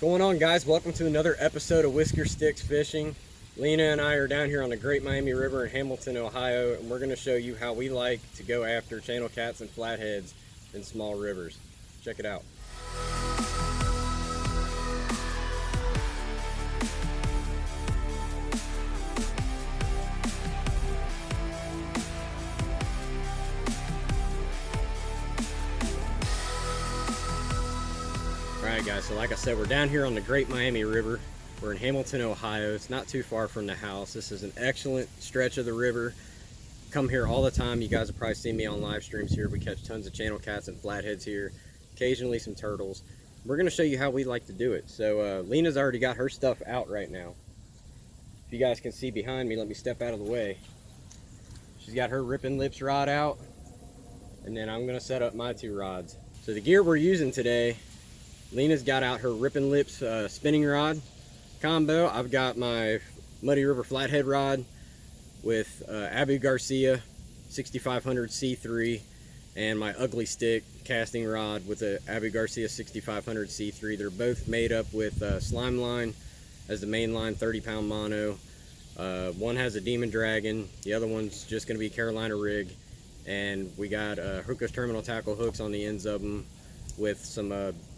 Going on, guys? Welcome to another episode of Whisker Sticks Fishing. Lena and I are down here on the Great Miami River in Hamilton, Ohio, and we're going to show you how we like to go after channel cats and flatheads in small rivers. Check it out. Alright guys, so like I said, we're down here on the Great Miami River. We're in Hamilton, Ohio. It's not too far from the house. This is an excellent stretch of the river. Come here all the time. You guys have probably seen me on live streams here. We catch tons of channel cats and flatheads here, occasionally some turtles. We're going to show you how we like to do it. So Lena's already got her stuff out right now. If you guys can see behind me, let me step out of the way. She's got her Rippin' Lips rod out, and then I'm going to set up my two rods. So the gear we're using today, Lena's got out her Rippin' Lips spinning rod combo. I've got my Muddy River flathead rod with Abu Garcia 6500 C3 and my Ugly Stick casting rod with a Abu Garcia 6500 C3. They're both made up with slime line as the main line, 30-pound mono. One has a Demon Dragon, the other one's just going to be Carolina rig, and we got Hooker's terminal tackle hooks on the ends of them with some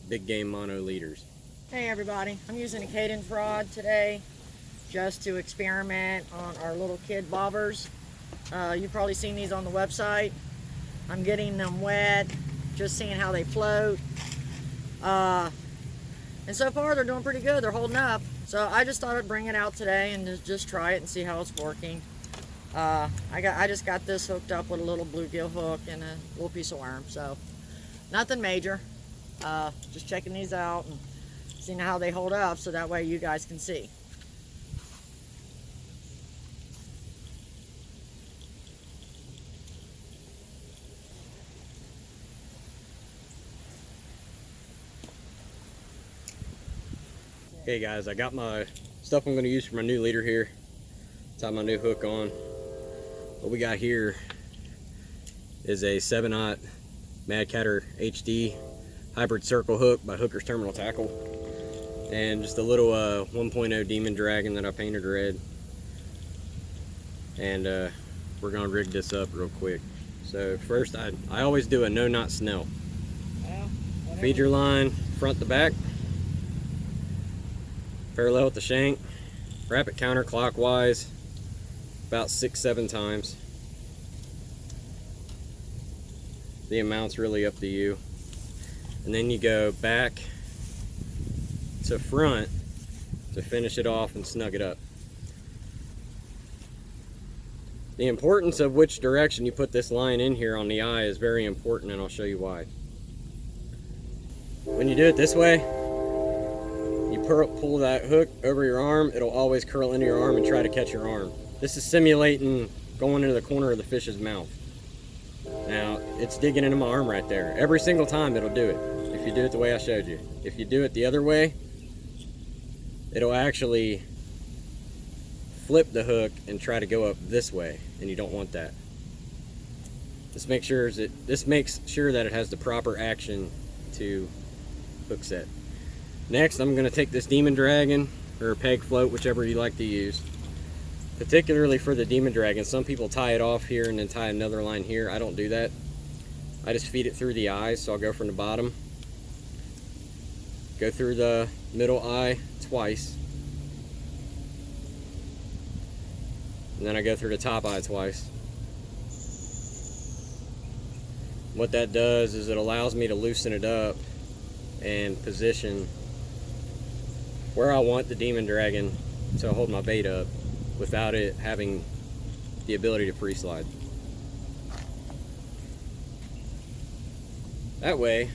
big game mono leaders. Hey everybody, I'm using a cadence rod today just to experiment on our little kid bobbers. You've probably seen these on the website. I'm getting them wet, just seeing how they float. And so far they're doing pretty good, they're holding up. So I just thought I'd bring it out today and just try it and see how it's working. I just got this hooked up with a little bluegill hook and a little piece of worm, so nothing major. Just checking these out and seeing how they hold up so that way you guys can see. Okay guys, I got my stuff I'm going to use for my new leader here. Tie my new hook on. What we got here is a 7/0 Mad Catter HD hybrid circle hook by Hooker's Terminal Tackle, and just a little 1.0 Demon Dragon that I painted red. And we're gonna rig this up real quick. So first, I always do a no knot snell. Feed your line front to back, parallel with the shank. Wrap it counterclockwise about 6-7 times. The amount's really up to you. And then you go back to front to finish it off and snug it up. The importance of which direction you put this line in here on the eye is very important, and I'll show you why. When you do it this way, you pull that hook over your arm, it'll always curl into your arm and try to catch your arm. This is simulating going into the corner of the fish's mouth. Now, it's digging into my arm right there. Every single time it'll do it, if you do it the way I showed you. If you do it the other way, it'll actually flip the hook and try to go up this way, and you don't want that. This makes sure that it has the proper action to hook set. Next, I'm going to take this Demon Dragon, or peg float, whichever you like to use. Particularly for the Demon Dragon, some people tie it off here and then tie another line here. I don't do that. I just feed it through the eyes, so I'll go from the bottom, go through the middle eye twice, and then I go through the top eye twice. What that does is it allows me to loosen it up and position where I want the Demon Dragon to hold my bait up without it having the ability to free slide. That way,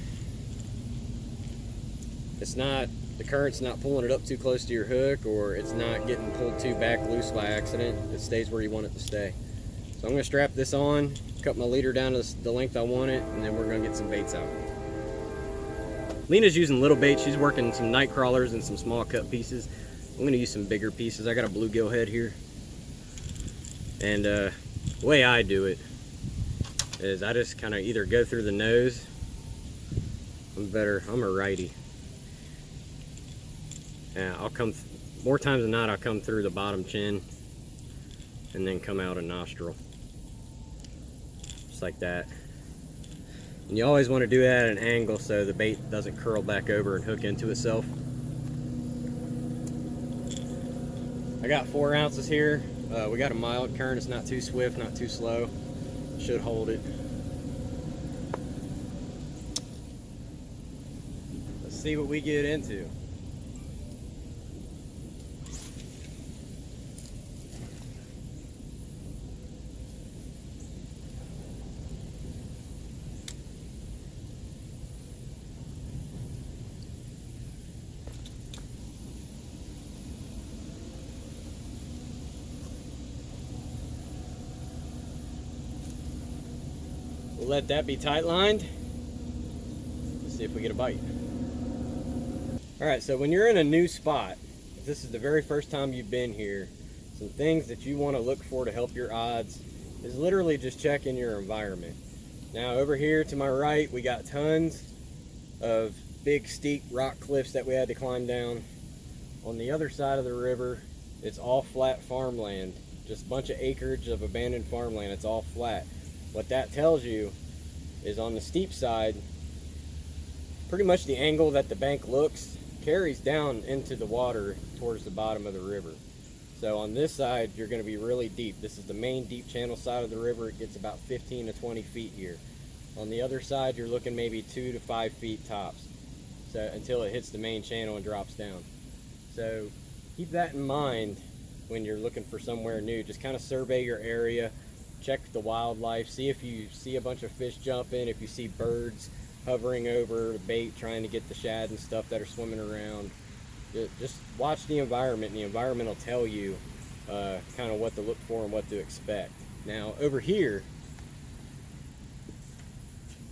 the current's not pulling it up too close to your hook, or it's not getting pulled too back loose by accident. It stays where you want it to stay. So I'm going to strap this on, cut my leader down to the length I want it, and then we're going to get some baits out. Lena's using little bait. She's working some night crawlers and some small cut pieces. I'm going to use some bigger pieces. I got a bluegill head here. And the way I do it is I just kind of either go through the nose. I'm a righty. And I'll come, more times than not, I'll come through the bottom chin and then come out a nostril. Just like that. And you always want to do that at an angle so the bait doesn't curl back over and hook into itself. I got 4 ounces here. We got a mild current. It's not too swift, not too slow. Should hold it. Let's see what we get into. We'll let that be tight lined. Let's see if we get a bite. Alright, so when you're in a new spot, if this is the very first time you've been here, some things that you want to look for to help your odds is literally just checking your environment. Now over here to my right, we got tons of big steep rock cliffs that we had to climb down. On the other side of the river, it's all flat farmland. Just a bunch of acreage of abandoned farmland. It's all flat. What that tells you is on the steep side, pretty much the angle that the bank looks carries down into the water towards the bottom of the river. So on this side, you're going to be really deep. This is the main deep channel side of the river. It gets about 15 to 20 feet here. On the other side, you're looking maybe 2 to 5 feet tops, so until it hits the main channel and drops down. So keep that in mind when you're looking for somewhere new. Just kind of survey your area. Check the wildlife, see if you see a bunch of fish jumping, if you see birds hovering over the bait trying to get the shad and stuff that are swimming around. Just watch the environment, and the environment will tell you kind of what to look for and what to expect. Now over here,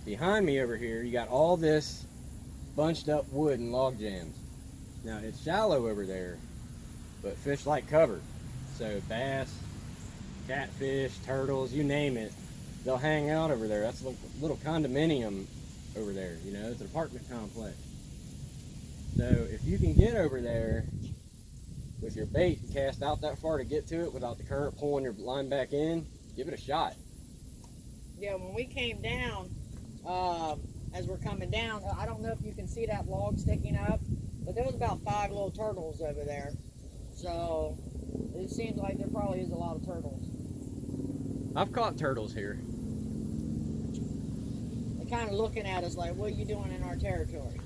behind me over here, you got all this bunched up wood and log jams. Now it's shallow over there, but fish like cover. So bass, catfish, turtles, you name it, they'll hang out over there. That's a little condominium over there, you know, it's an apartment complex. So if you can get over there with your bait and cast out that far to get to it without the current pulling your line back in, give it a shot. Yeah, when we came down, as we're coming down, I don't know if you can see that log sticking up, but there was about 5 little turtles over there. So it seems like there probably is a lot of turtles. I've caught turtles here. They're kind of looking at us like, what are you doing in our territory?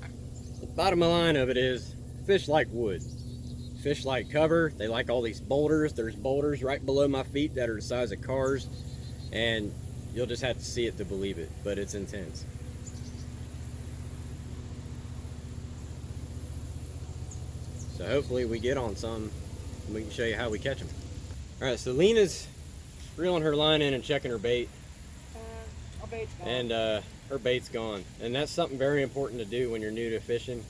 The bottom line of it is, fish like wood. Fish like cover. They like all these boulders. There's boulders right below my feet that are the size of cars, and you'll just have to see it to believe it, but it's intense. So hopefully we get on some and we can show you how we catch them. Alright, so Lena's reeling her line in and checking her bait. Our bait's gone. And her bait's gone. And that's something very important to do when you're new to fishing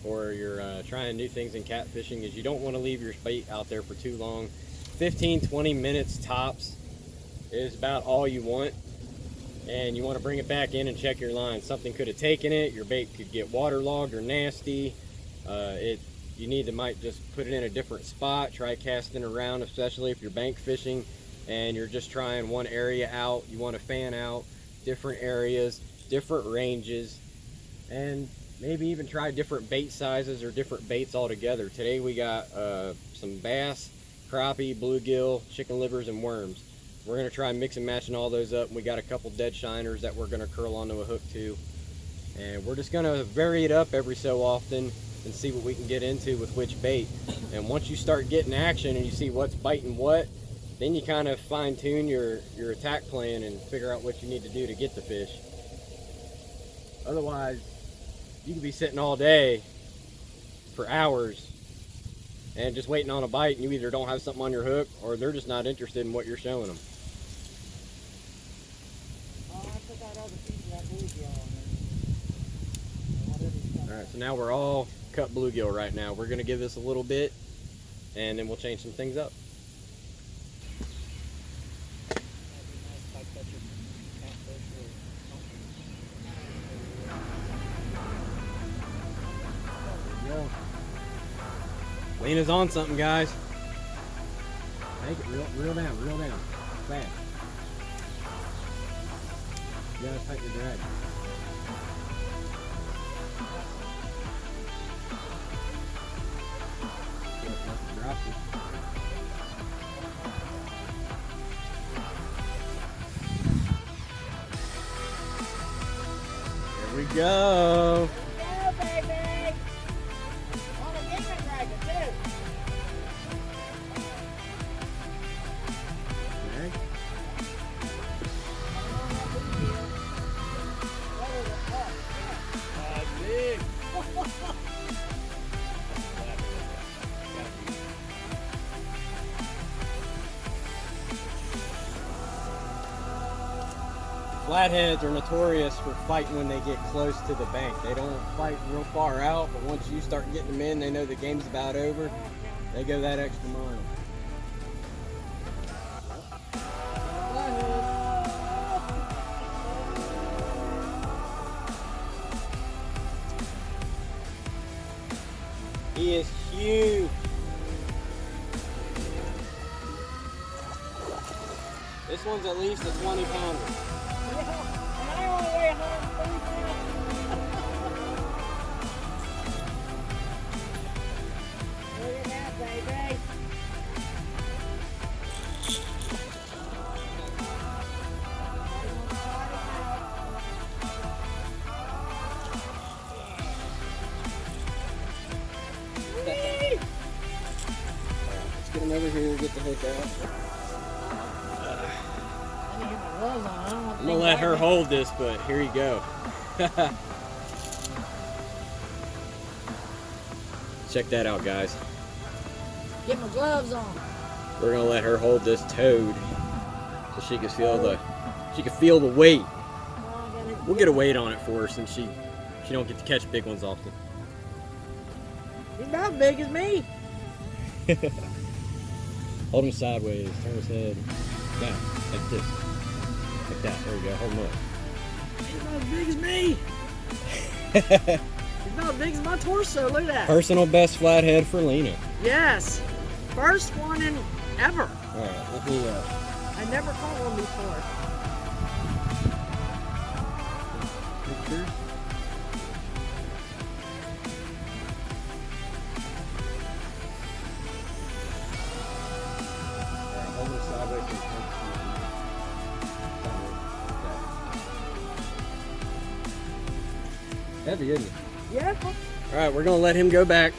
or you're trying new things in catfishing, is you don't want to leave your bait out there for too long. 15-20 minutes tops is about all you want. And you want to bring it back in and check your line. Something could have taken it, your bait could get waterlogged or nasty. You might just put it in a different spot, try casting around, especially if you're bank fishing and you're just trying one area out. You want to fan out different areas, different ranges, and maybe even try different bait sizes or different baits altogether. Today we got some bass, crappie, bluegill, chicken livers, and worms. We're going to try mixing, matching all those up, and we got a couple dead shiners that we're going to curl onto a hook too. And we're just going to vary it up every so often and see what we can get into with which bait. And once you start getting action and you see what's biting what, then you kind of fine-tune your attack plan and figure out what you need to do to get the fish. Otherwise, you could be sitting all day for hours and just waiting on a bite, and you either don't have something on your hook or they're just not interested in what you're showing them. Oh, I put that other piece of that bluegill on there. Alright, so now we're all cut bluegill right now. We're going to give this a little bit and then we'll change some things up. Lena's on something, guys. Make it reel down, fast. You gotta tighten the drag. Drop it. There we go. Go, baby. On a demon dragon, too. Okay. Big. Flatheads are notorious for fighting when they get close to the bank. They don't fight real far out, but once you start getting them in, they know the game's about over. They go that extra mile. He is huge. This one's at least a 20 pounder. And I only weigh 130 pounds. Look at that, baby. Let's get him over here and get the hook out. I need to get my gloves on. I don't want I'm gonna let her hold this, but here you go. Check that out, guys. Get my gloves on. We're gonna let her hold this toad so she can feel the weight. We'll get a weight on it for her since she don't get to catch big ones often. He's about big as me. Hold him sideways, turn his head down, like this. Like that, there we go, hold him up. He's about as big as me. He's about as big as my torso, look at that. Personal best flathead for Lena. Yes. First one in ever. Alright, let me I never caught one before. picture. Alright, hold him sideways and punch him. Heavy, isn't it? Yeah. Alright, we're gonna let him go back.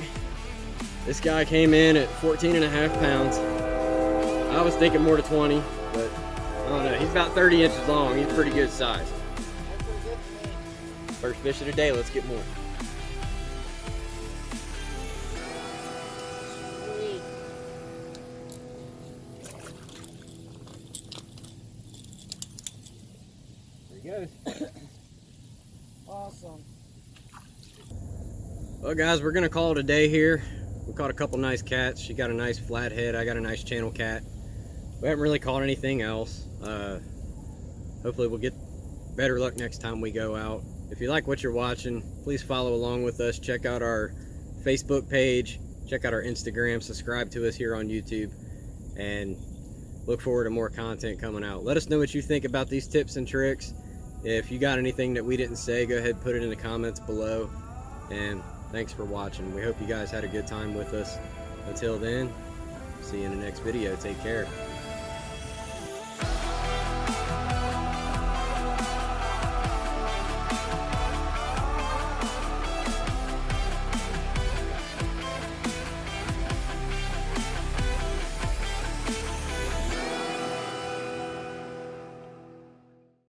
This guy came in at 14.5 pounds. I was thinking more to 20, but I don't know. He's about 30 inches long. He's pretty good size. First fish of the day, let's get more. There he goes. Awesome. Well guys, we're gonna call it a day here. We caught a couple nice cats. She got a nice flathead. I got a nice channel cat. We haven't really caught anything else. Hopefully we'll get better luck next time we go out. If you like what you're watching, please follow along with us. Check out our Facebook page. Check out our Instagram. Subscribe to us here on YouTube. And look forward to more content coming out. Let us know what you think about these tips and tricks. If you got anything that we didn't say, go ahead and put it in the comments below. And thanks for watching. We hope you guys had a good time with us. Until then, see you in the next video. Take care.